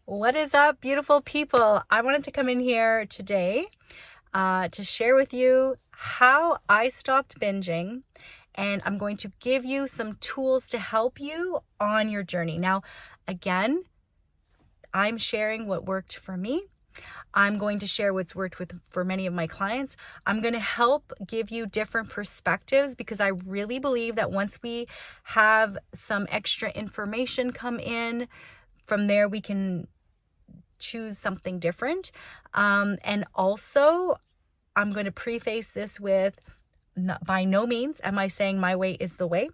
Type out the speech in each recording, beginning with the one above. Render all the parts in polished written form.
What is up, beautiful people? I wanted to come in here today to share with you how I stopped binging, and I'm going to give you some tools to help you on your journey. Now, again, I'm sharing what worked for me. I'm going to share what's worked for many of my clients. I'm going to help give you different perspectives because I really believe that once we have some extra information come in, from there we can choose something different. And also, I'm going to preface this with, by no means am I saying my way is the way.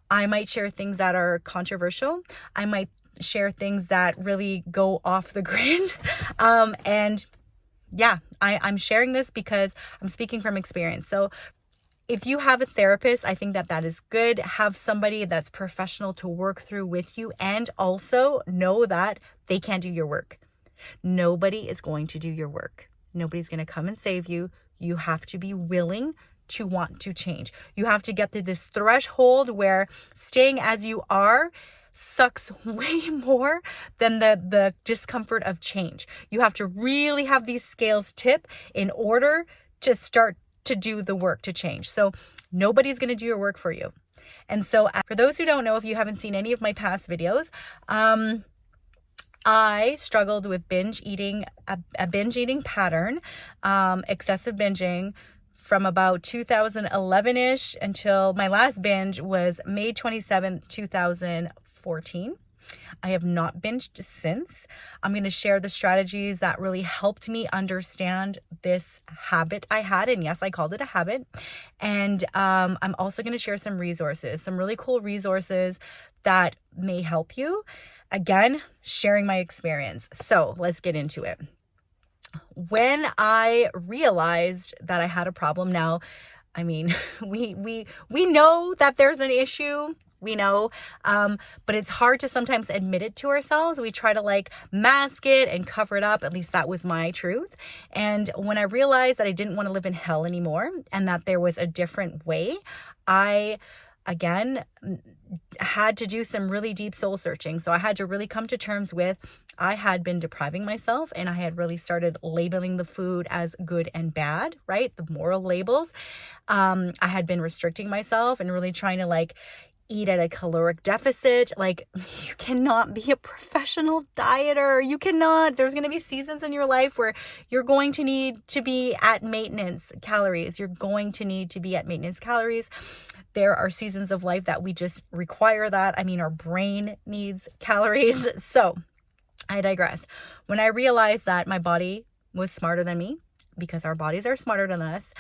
I might share things that are controversial. I might share things that really go off the grid. And yeah, I'm sharing this because I'm speaking from experience. So if you have a therapist, I think that is good. Have somebody that's professional to work through with you, and also know that they can't do your work. Nobody is going to do your work. Nobody's going to come and save you. You have to be willing to want to change. You have to get to this threshold where staying as you are sucks way more than the discomfort of change. You have to really have these scales tip in order to start to do the work to change. So nobody's going to do your work for you. And so for those who don't know, if you haven't seen any of my past videos, I struggled with binge eating, a binge eating pattern, excessive binging from about 2011-ish until my last binge was May 27th, 2014. I have not binged since. I'm going to share the strategies that really helped me understand this habit I had. And yes, I called it a habit. And I'm also going to share some resources, some really cool resources that may help you. Again, sharing my experience. So let's get into it. When I realized that I had a problem, now, I mean, we know that there's an issue. We know, but it's hard to sometimes admit it to ourselves. We try to mask it and cover it up. At least that was my truth. And when I realized that I didn't want to live in hell anymore and that there was a different way, I again had to do some really deep soul searching. So I had to really come to terms with, I had been depriving myself, and I had really started labeling the food as good and bad, right? The moral labels. I had been restricting myself and really trying to eat at a caloric deficit. You cannot be a professional dieter. You cannot. There's going to be seasons in your life where you're going to need to be at maintenance calories. You're going to need to be at maintenance calories. There are seasons of life that we just require that. I mean, our brain needs calories. So I digress. When I realized that my body was smarter than me, because our bodies are smarter than us,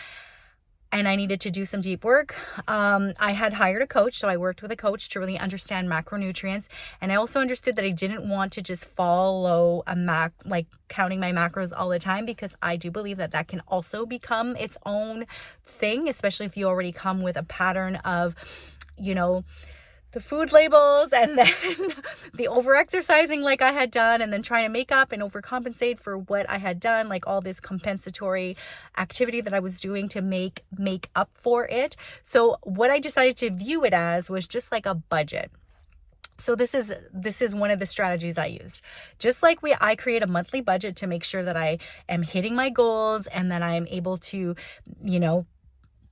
and I needed to do some deep work, I had hired a coach. So I worked with a coach to really understand macronutrients. And I also understood that I didn't want to just follow counting my macros all the time, because I do believe that can also become its own thing, especially if you already come with a pattern of, the food labels and then the over-exercising like I had done, and then trying to make up and overcompensate for what I had done, all this compensatory activity that I was doing to make up for it. So what I decided to view it as was just like a budget. So this is one of the strategies I used. Just like I create a monthly budget to make sure that I am hitting my goals and that I'm able to,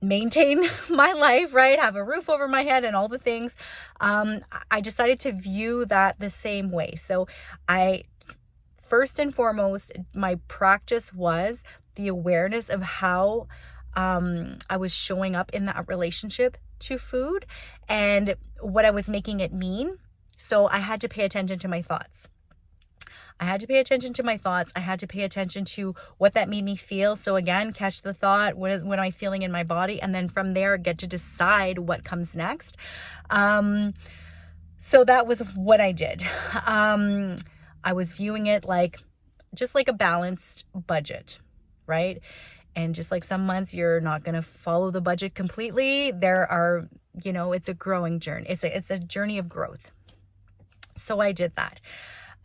maintain my life, right? Have a roof over my head and all the things. I decided to view that the same way. So first and foremost, my practice was the awareness of how I was showing up in that relationship to food and what I was making it mean. So I had to pay attention to my thoughts. I had to pay attention to my thoughts. I had to pay attention to what that made me feel. So again, catch the thought. What am I feeling in my body? And then from there, get to decide what comes next. So that was what I did. I was viewing it just like a balanced budget, right? And just like some months you're not going to follow the budget completely. There are, it's a growing journey. It's a journey of growth. So I did that.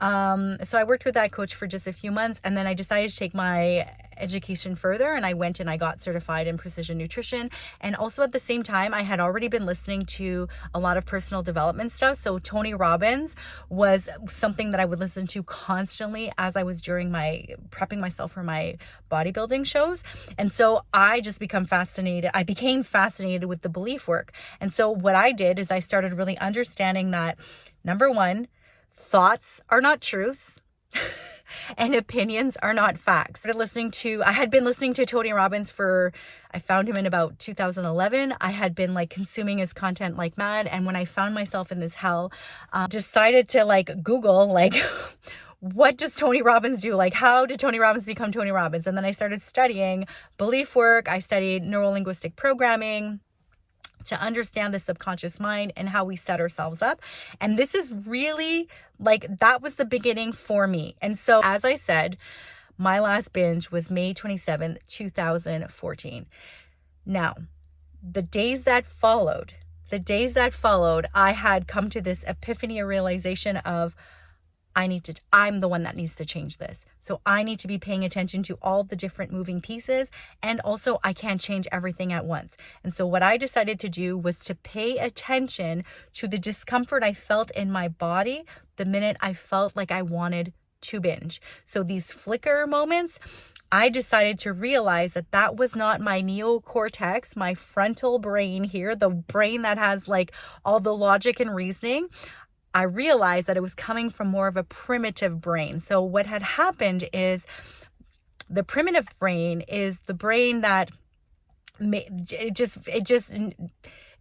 So I worked with that coach for just a few months, and then I decided to take my education further, and I went and I got certified in precision nutrition. And also at the same time, I had already been listening to a lot of personal development stuff. So Tony Robbins was something that I would listen to constantly as I was during my prepping myself for my bodybuilding shows. And so I became fascinated with the belief work. And so what I did is I started really understanding that, number one, thoughts are not truth. And opinions are not facts. I had been listening to Tony Robbins I found him in about 2011. I had been like consuming his content like mad. And when I found myself in this hell, decided to like Google, like, what does Tony Robbins do? Like, how did Tony Robbins become Tony Robbins? And then I started studying belief work. I studied neuro-linguistic programming to understand the subconscious mind and how we set ourselves up. And this is really that was the beginning for me. And so, as I said, my last binge was May 27th, 2014. Now, the days that followed, I had come to this epiphany or realization of, I'm the one that needs to change this. So I need to be paying attention to all the different moving pieces. And also I can't change everything at once. And so what I decided to do was to pay attention to the discomfort I felt in my body the minute I felt like I wanted to binge. So these flicker moments, I decided to realize that was not my neocortex, my frontal brain here, the brain that has like all the logic and reasoning. I realized that it was coming from more of a primitive brain. So what had happened is the primitive brain is the brain that it just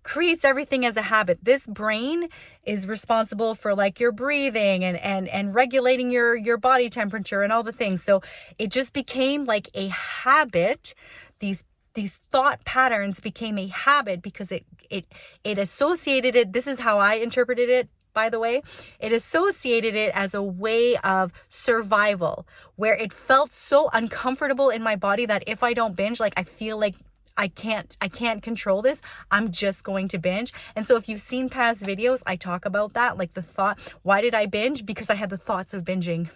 creates everything as a habit. This brain is responsible for like your breathing and regulating your body temperature and all the things. So it just became like a habit. These thought patterns became a habit because it associated it. This is how I interpreted it, by the way. It associated it as a way of survival, where it felt so uncomfortable in my body that if I don't binge, like I feel like I can't control this. I'm just going to binge. And so if you've seen past videos, I talk about that, like the thought, why did I binge? Because I had the thoughts of binging.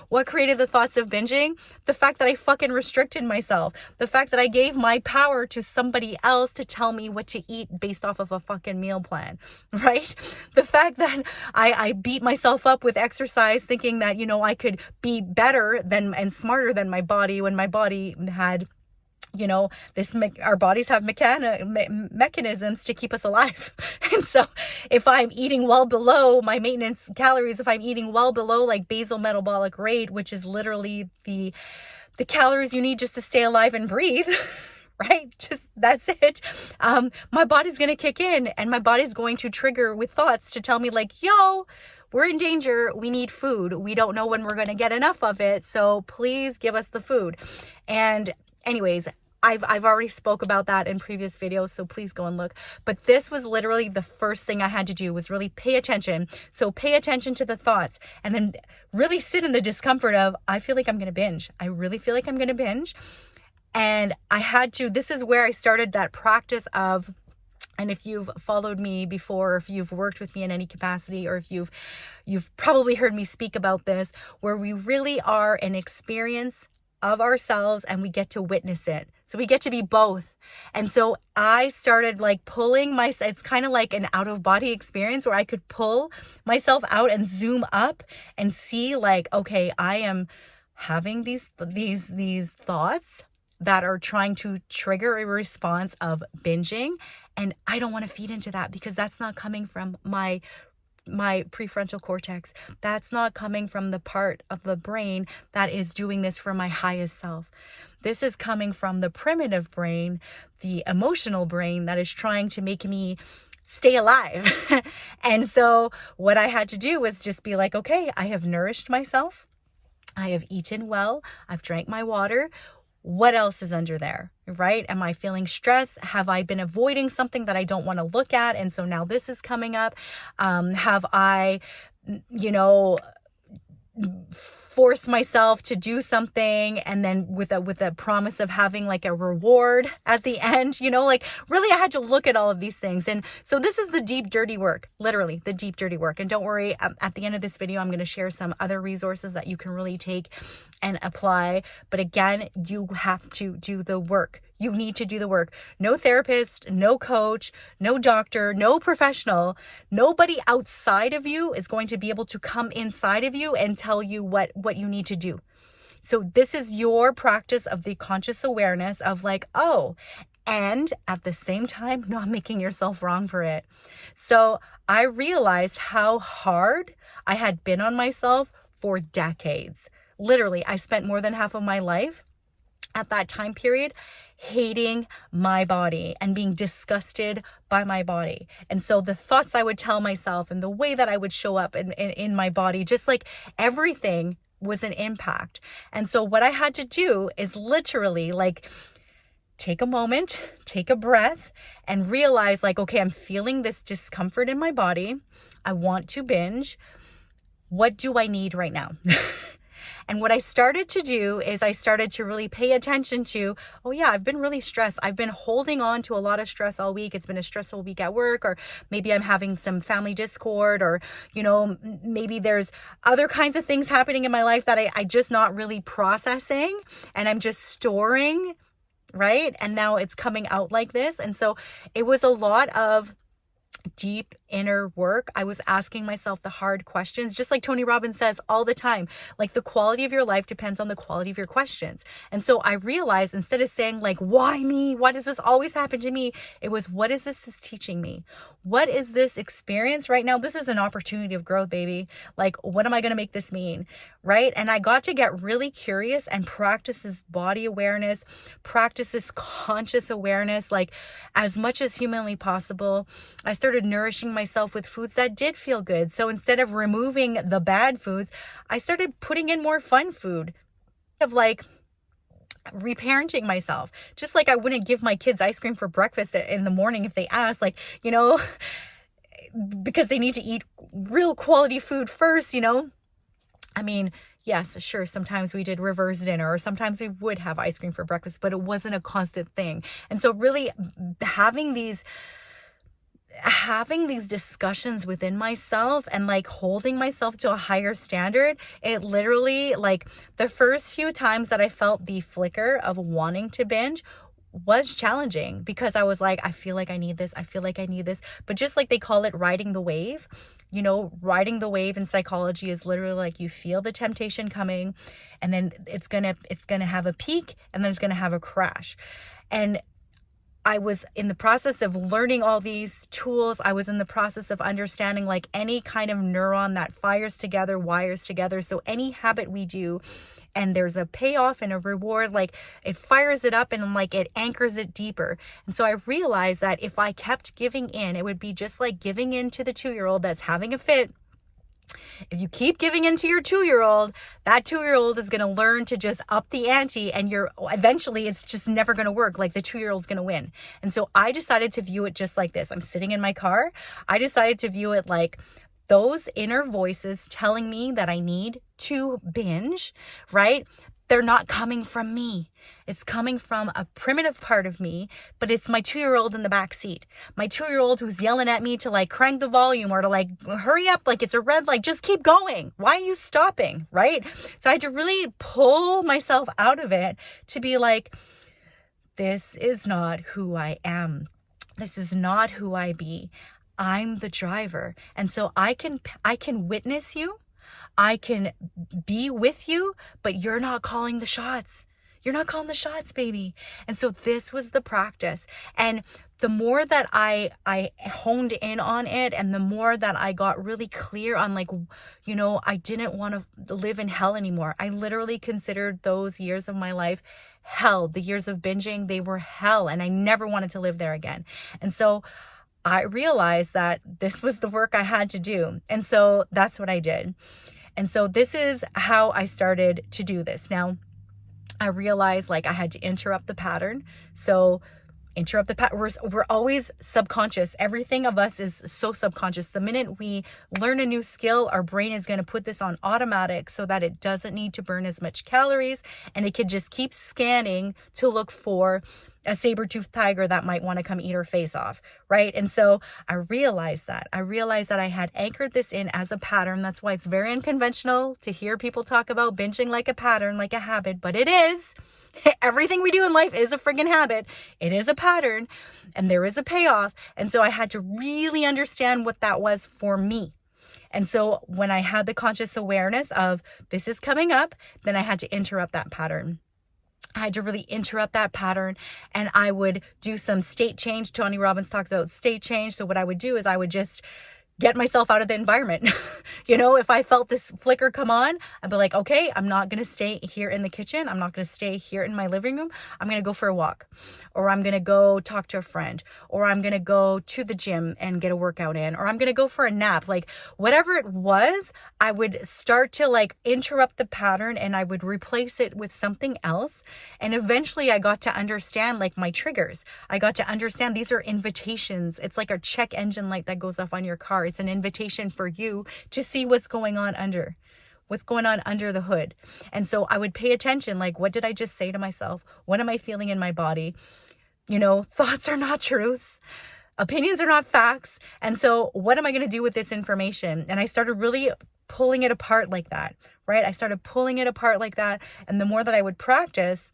What created the thoughts of binging? The fact that I fucking restricted myself. The fact that I gave my power to somebody else to tell me what to eat based off of a fucking meal plan, right? The fact that I beat myself up with exercise thinking that, I could be better than and smarter than my body when my body had, our bodies have mechanisms to keep us alive. And so if I'm eating well below my maintenance calories, if I'm eating well below like basal metabolic rate, which is literally the calories you need just to stay alive and breathe, right? Just that's it. My body's going to kick in and my body's going to trigger with thoughts to tell me like, yo, we're in danger. We need food. We don't know when we're going to get enough of it. So please give us the food. And anyways, I've already spoke about that in previous videos, so please go and look. But this was literally the first thing I had to do, was really pay attention. So pay attention to the thoughts and then really sit in the discomfort of, I feel like I'm going to binge. I really feel like I'm going to binge. And this is where I started that practice of, and if you've followed me before, or if you've worked with me in any capacity, or if you've probably heard me speak about this, where we really are an experience of ourselves and we get to witness it. So we get to be both. And so I started like pulling it's kind of like an out of body experience where I could pull myself out and zoom up and see like, okay, I am having these thoughts that are trying to trigger a response of binging. And I don't want to feed into that because that's not coming from my prefrontal cortex. That's not coming from the part of the brain that is doing this for my highest self. This is coming from the primitive brain, the emotional brain that is trying to make me stay alive. And so what I had to do was just be like, okay, I have nourished myself. I have eaten well. I've drank my water. What else is under there, right? Am I feeling stress? Have I been avoiding something that I don't want to look at? And so now this is coming up. Have I, force myself to do something, and then with a promise of having like a reward at the end, like really I had to look at all of these things. And so this is the deep dirty work, literally the deep dirty work. And don't worry, at the end of this video I'm going to share some other resources that you can really take and apply. But again, you have to do the work. You need to do the work. No therapist, no coach, no doctor, no professional, nobody outside of you is going to be able to come inside of you and tell you what you need to do. So this is your practice of the conscious awareness of like, oh, and at the same time, not making yourself wrong for it. So I realized how hard I had been on myself for decades. Literally, I spent more than half of my life at that time period hating my body and being disgusted by my body. And so the thoughts I would tell myself and the way that I would show up in my body, just like everything was an impact. And so what I had to do is literally like take a moment, take a breath, and realize like, okay, I'm feeling this discomfort in my body. I want to binge. What do I need right now? And what I started to do is I started to really pay attention to, oh yeah, I've been really stressed. I've been holding on to a lot of stress all week. It's been a stressful week at work, or maybe I'm having some family discord, or, maybe there's other kinds of things happening in my life that I just not really processing, and I'm just storing, right? And now it's coming out like this. And so it was a lot of deep inner work. I was asking myself the hard questions, just like Tony Robbins says all the time, like the quality of your life depends on the quality of your questions. And so I realized instead of saying like, why me? Why does this always happen to me? It was, what is this teaching me? What is this experience right now? This is an opportunity of growth, baby. Like, what am I going to make this mean? Right? And I got to get really curious and practice this body awareness, practice this conscious awareness, like as much as humanly possible. I started nourishing myself with foods that did feel good. So instead of removing the bad foods, I started putting in more fun food, of like reparenting myself. Just like I wouldn't give my kids ice cream for breakfast in the morning if they ask, like, because they need to eat real quality food first, I mean, yes, sure, sometimes we did reverse dinner, or sometimes we would have ice cream for breakfast, but it wasn't a constant thing. And so really having these discussions within myself and like holding myself to a higher standard, it literally, like the first few times that I felt the flicker of wanting to binge was challenging, because I was like, I feel like I need this. I feel like I need this. But just like they call it riding the wave, riding the wave in psychology is literally like you feel the temptation coming, and then it's gonna have a peak, and then it's gonna have a crash. And I was in the process of learning all these tools. I was in the process of understanding like any kind of neuron that fires together, wires together. So any habit we do, and there's a payoff and a reward, like it fires it up and like it anchors it deeper. And so I realized that if I kept giving in, it would be just like giving in to the 2-year-old that's having a fit. If you keep giving in to your 2-year-old, that 2-year-old is going to learn to just up the ante, and eventually it's just never going to work. Like the 2-year-old's going to win. And so I decided to view it just like this. I'm sitting in my car. I decided to view it like those inner voices telling me that I need to binge, right? They're not coming from me. It's coming from a primitive part of me, but it's my 2-year-old in the back seat. My 2-year-old who's yelling at me to like crank the volume, or to like hurry up, like it's a red light, just keep going. Why are you stopping, right? So I had to really pull myself out of it to be like, this is not who I am. This is not who I be. I'm the driver. And so I can witness you. I can be with you, but you're not calling the shots. You're not calling the shots, baby. And so this was the practice. And the more that I honed in on it, and the more that I got really clear on like, I didn't want to live in hell anymore. I literally considered those years of my life hell. The years of binging, they were hell. And I never wanted to live there again. And so I realized that this was the work I had to do. And so that's what I did. And so this is how I started to do this. Now, I realized like I had to interrupt the pattern. So interrupt the pattern. We're always subconscious. Everything of us is so subconscious. The minute we learn a new skill, our brain is going to put this on automatic so that it doesn't need to burn as much calories, and it could just keep scanning to look for a saber-toothed tiger that might want to come eat her face off, right? And so I realized that I had anchored this in as a pattern. That's why it's very unconventional to hear people talk about binging like a pattern, like a habit, but it is. Everything we do in life is a friggin' habit. It is a pattern, and there is a payoff. And so I had to really understand what that was for me. And so when I had the conscious awareness of this is coming up, then I had to interrupt that pattern. I had to really interrupt that pattern, and I would do some state change. Tony Robbins talks about state change. So what I would do is I would just get myself out of the environment. If I felt this flicker come on, I'd be like, okay, I'm not going to stay here in the kitchen. I'm not going to stay here in my living room. I'm going to go for a walk, or I'm going to go talk to a friend, or I'm going to go to the gym and get a workout in, or I'm going to go for a nap. Like whatever it was, I would start to like interrupt the pattern, and I would replace it with something else. And eventually I got to understand like my triggers. I got to understand these are invitations. It's like a check engine light that goes off on your car. It's an invitation for you to see what's going on under the hood. And so I would pay attention, like, what did I just say to myself? What am I feeling in my body? Thoughts are not truths. Opinions are not facts. And so what am I going to do with this information? And I started really pulling it apart like that, right? I started pulling it apart like that. And the more that I would practice,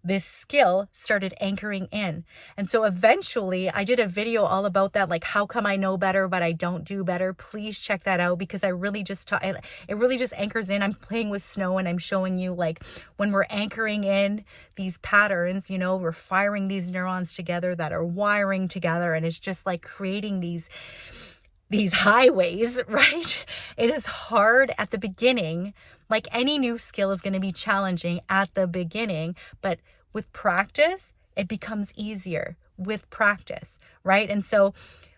this skill started anchoring in. And so eventually I did a video all about that, like how come I know better but I don't do better. Please check that out, because I really just it really just anchors in. I'm playing with snow, and I'm showing you like when we're anchoring in these patterns, we're firing these neurons together that are wiring together, and it's just like creating these highways, right? It is hard at the beginning. Like any new skill is going to be challenging at the beginning, but with practice, it becomes easier with practice, right? And so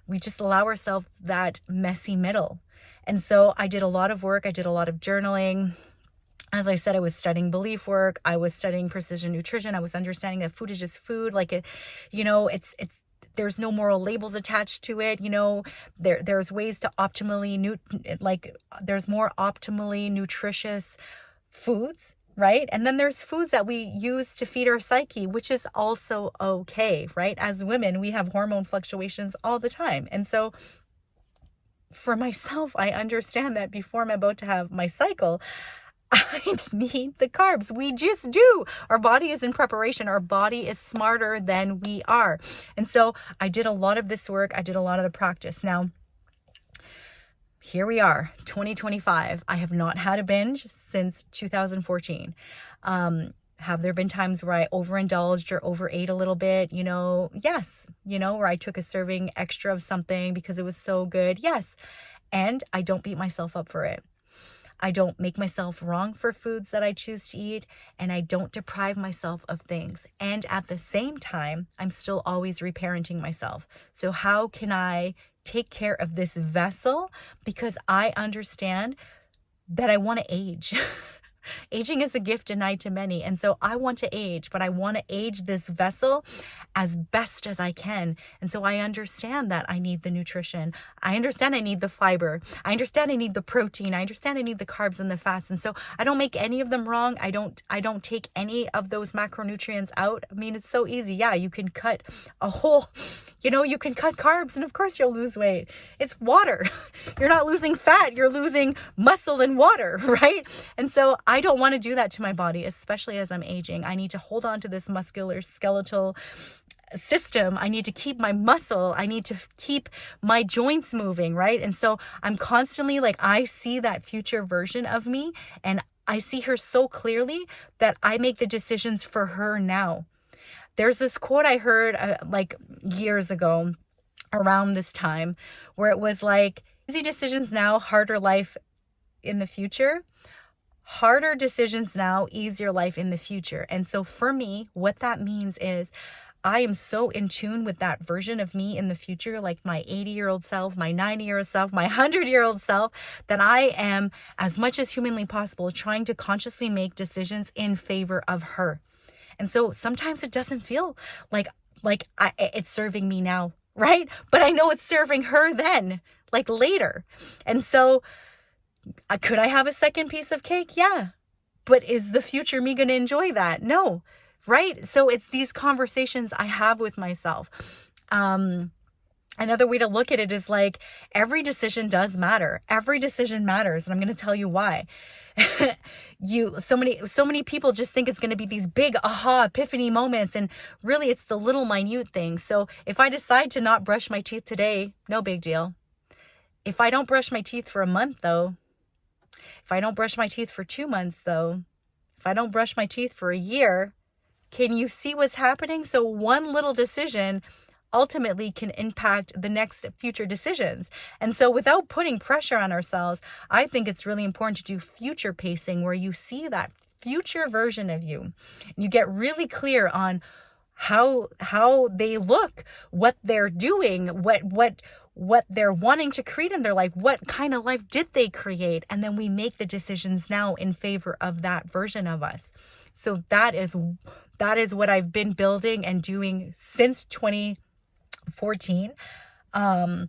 we just allow ourselves that messy middle. And so I did a lot of work. I did a lot of journaling. As I said, I was studying belief work. I was studying precision nutrition. I was understanding that food is just food. Like it's there's no moral labels attached to it. There's ways to optimally there's more optimally nutritious foods, right? And then there's foods that we use to feed our psyche, which is also okay, right? As women, we have hormone fluctuations all the time. And so for myself, I understand that before I'm about to have my cycle, I need the carbs. We just do. Our body is in preparation. Our body is smarter than we are. And so I did a lot of this work. I did a lot of the practice. Now, here we are, 2025. I have not had a binge since 2014. Have there been times where I overindulged or overate a little bit? Yes. Where I took a serving extra of something because it was so good. Yes. And I don't beat myself up for it. I don't make myself wrong for foods that I choose to eat, and I don't deprive myself of things. And at the same time, I'm still always reparenting myself. So how can I take care of this vessel? Because I understand that I want to age. Aging is a gift denied to many. And so I want to age, but I want to age this vessel as best as I can. And so I understand that I need the nutrition. I understand I need the fiber. I understand I need the protein. I understand I need the carbs and the fats. And so I don't make any of them wrong. I don't take any of those macronutrients out. I mean, it's so easy. Yeah, you can cut a whole, you can cut carbs, and of course you'll lose weight. It's water. You're not losing fat. You're losing muscle and water, right? And so I don't want to do that to my body, especially as I'm aging. I need to hold on to this muscular skeletal system. I need to keep my muscle. I need to keep my joints moving, right? And so I'm constantly I see that future version of me, and I see her so clearly that I make the decisions for her now. There's this quote I heard years ago around this time where it was easy decisions now, harder life in the future. Harder decisions now, easier life in the future. And so for me, what that means is I am so in tune with that version of me in the future, like my 80-year-old self, my 90-year-old self, my 100-year-old self, that I am, as much as humanly possible, trying to consciously make decisions in favor of her. And so sometimes it doesn't feel like Like it's serving me now, right? But I know it's serving her then, like later. And so could I have a second piece of cake? Yeah. But is the future me going to enjoy that? No. Right? So it's these conversations I have with myself. Another way to look at it is like every decision does matter. Every decision matters. And I'm going to tell you why. So many people just think it's going to be these big aha epiphany moments, and really it's the little minute things. So if I decide to not brush my teeth today, no big deal. If I don't brush my teeth for a month though, if I don't brush my teeth for 2 months though, if I don't brush my teeth for a year, can you see what's happening? So one little decision ultimately can impact the next future decisions. And so without putting pressure on ourselves, I think it's really important to do future pacing, where you see that future version of you. And you get really clear on how they look, what they're doing, what they're wanting to create in their life, what kind of life did they create? And then we make the decisions now in favor of that version of us. So that is what I've been building and doing since 2014. And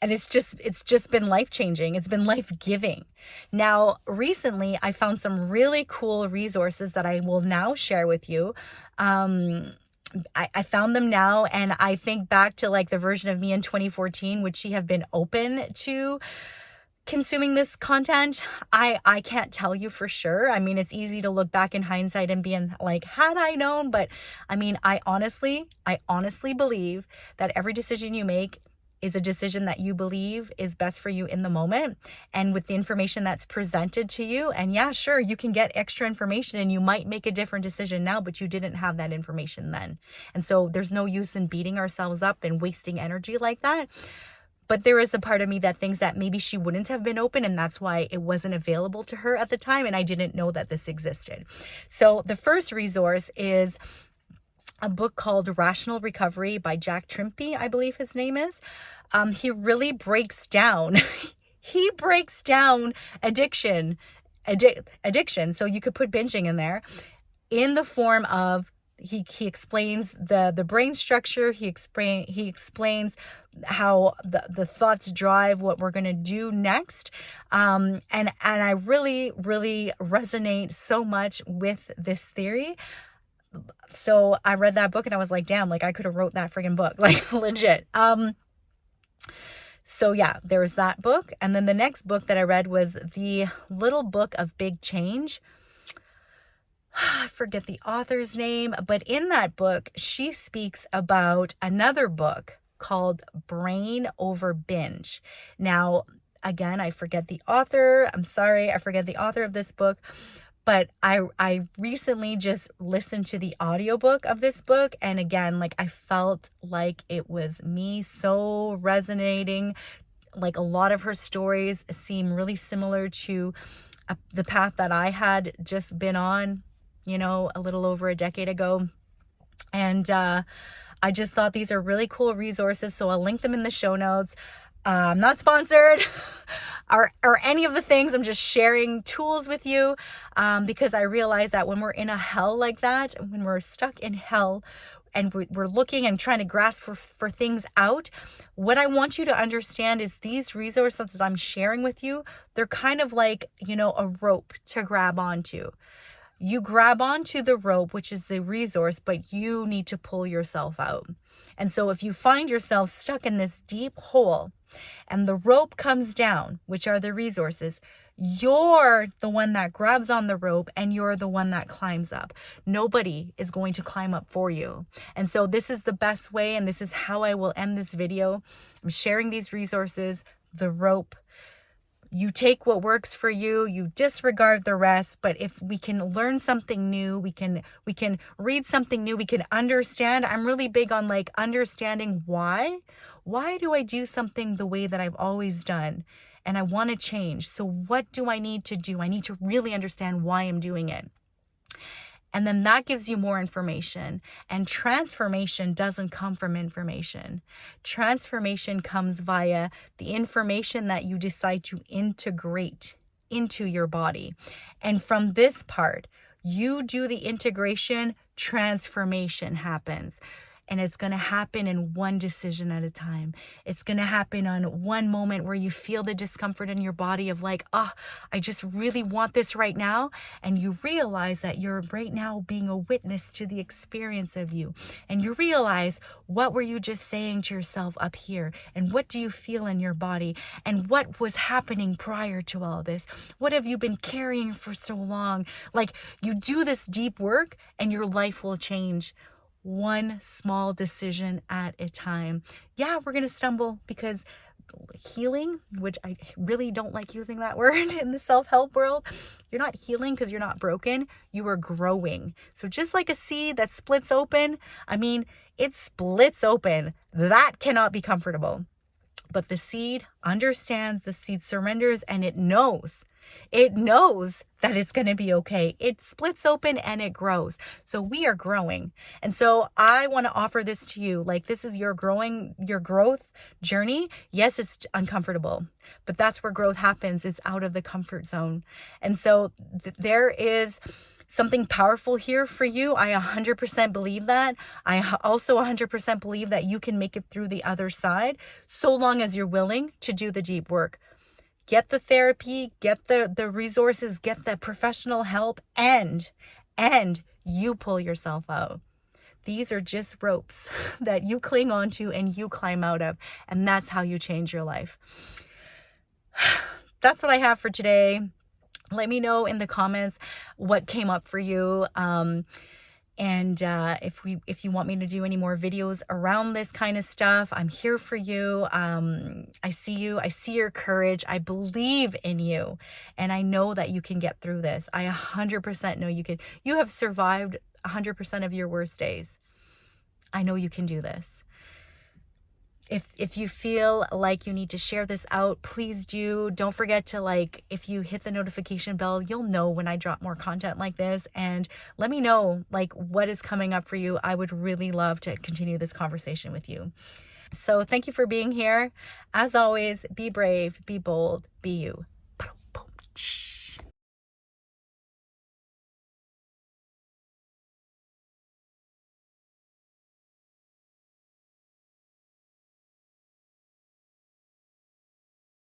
it's just been life-changing. It's been life-giving. Now, recently, I found some really cool resources that I will now share with you. I found them now, and I think back to like the version of me in 2014, would she have been open to consuming this content? I can't tell you for sure. I mean, it's easy to look back in hindsight and being like, had I known, but I mean, I honestly believe that every decision you make is a decision that you believe is best for you in the moment and with the information that's presented to you. And yeah, sure, you can get extra information and you might make a different decision now, but you didn't have that information then. And so there's no use in beating ourselves up and wasting energy like that. But there is a part of me that thinks that maybe she wouldn't have been open, and that's why it wasn't available to her at the time, and I didn't know that this existed. So the first resource is a book called Rational Recovery by Jack Trimpey, I believe his name is. He really breaks down, addiction. So you could put binging in there in the form of, he explains the brain structure. He explains how the thoughts drive what we're going to do next. And I really, really resonate so much with this theory. So I read that book and I was like, damn, like I could have wrote that friggin' book, like legit. So yeah, there was that book. And then the next book that I read was The Little Book of Big Change. I forget the author's name, but in that book, she speaks about another book called Brain Over Binge. Now, again, I forget the author. I'm sorry, I forget the author of this book. But I recently just listened to the audiobook of this book. And again, like I felt like it was me, so resonating. Like a lot of her stories seem really similar to the path that I had just been on, you know, a little over a decade ago. And I just thought these are really cool resources. So I'll link them in the show notes. I'm not sponsored or any of the things. I'm just sharing tools with you because I realize that when we're in a hell like that, when we're stuck in hell and we're looking and trying to grasp for things out, what I want you to understand is these resources I'm sharing with you, they're kind of like, you know, a rope to grab onto. You grab onto the rope, which is the resource, but you need to pull yourself out. And so if you find yourself stuck in this deep hole and the rope comes down, which are the resources, you're the one that grabs on the rope and you're the one that climbs up. Nobody is going to climb up for you. And so this is the best way, and this is how I will end this video. I'm sharing these resources, the rope. You take what works for you, you disregard the rest. But if we can learn something new, we can read something new, we can understand. I'm really big on like understanding why. Why do I do something the way that I've always done? And I want to change. So what do I need to do? I need to really understand why I'm doing it. And then that gives you more information. And transformation doesn't come from information. Transformation comes via the information that you decide to integrate into your body. And from this part, you do the integration, transformation happens. And it's going to happen in one decision at a time. It's going to happen on one moment where you feel the discomfort in your body of like, oh, I just really want this right now. And you realize that you're right now being a witness to the experience of you. And you realize, what were you just saying to yourself up here? And what do you feel in your body? And what was happening prior to all this? What have you been carrying for so long? Like, you do this deep work and your life will change. One small decision at a time. Yeah, we're going to stumble because healing, which I really don't like using that word in the self-help world, you're not healing because you're not broken. You are growing. So just like a seed that splits open, I mean, it splits open. That cannot be comfortable. But the seed understands, the seed surrenders, and it knows. It knows that it's going to be okay. It splits open and it grows. So we are growing. And so I want to offer this to you. Like, this is your growth journey. Yes, it's uncomfortable, but that's where growth happens. It's out of the comfort zone. And so there is something powerful here for you. I 100% believe that. I also 100% believe that you can make it through the other side so long as you're willing to do the deep work. Get the therapy, get the resources, get the professional help, and you pull yourself out. These are just ropes that you cling onto and you climb out of, and that's how you change your life. That's what I have for today. Let me know in the comments what came up for you. And if you want me to do any more videos around this kind of stuff, I'm here for you. I see you. I see your courage. I believe in you. And I know that you can get through this. I 100% know you can. You have survived 100% of your worst days. I know you can do this. If you feel like you need to share this out, please do. Don't forget to, if you hit the notification bell, you'll know when I drop more content like this. And let me know, what is coming up for you. I would really love to continue this conversation with you. So thank you for being here. As always, be brave, be bold, be you.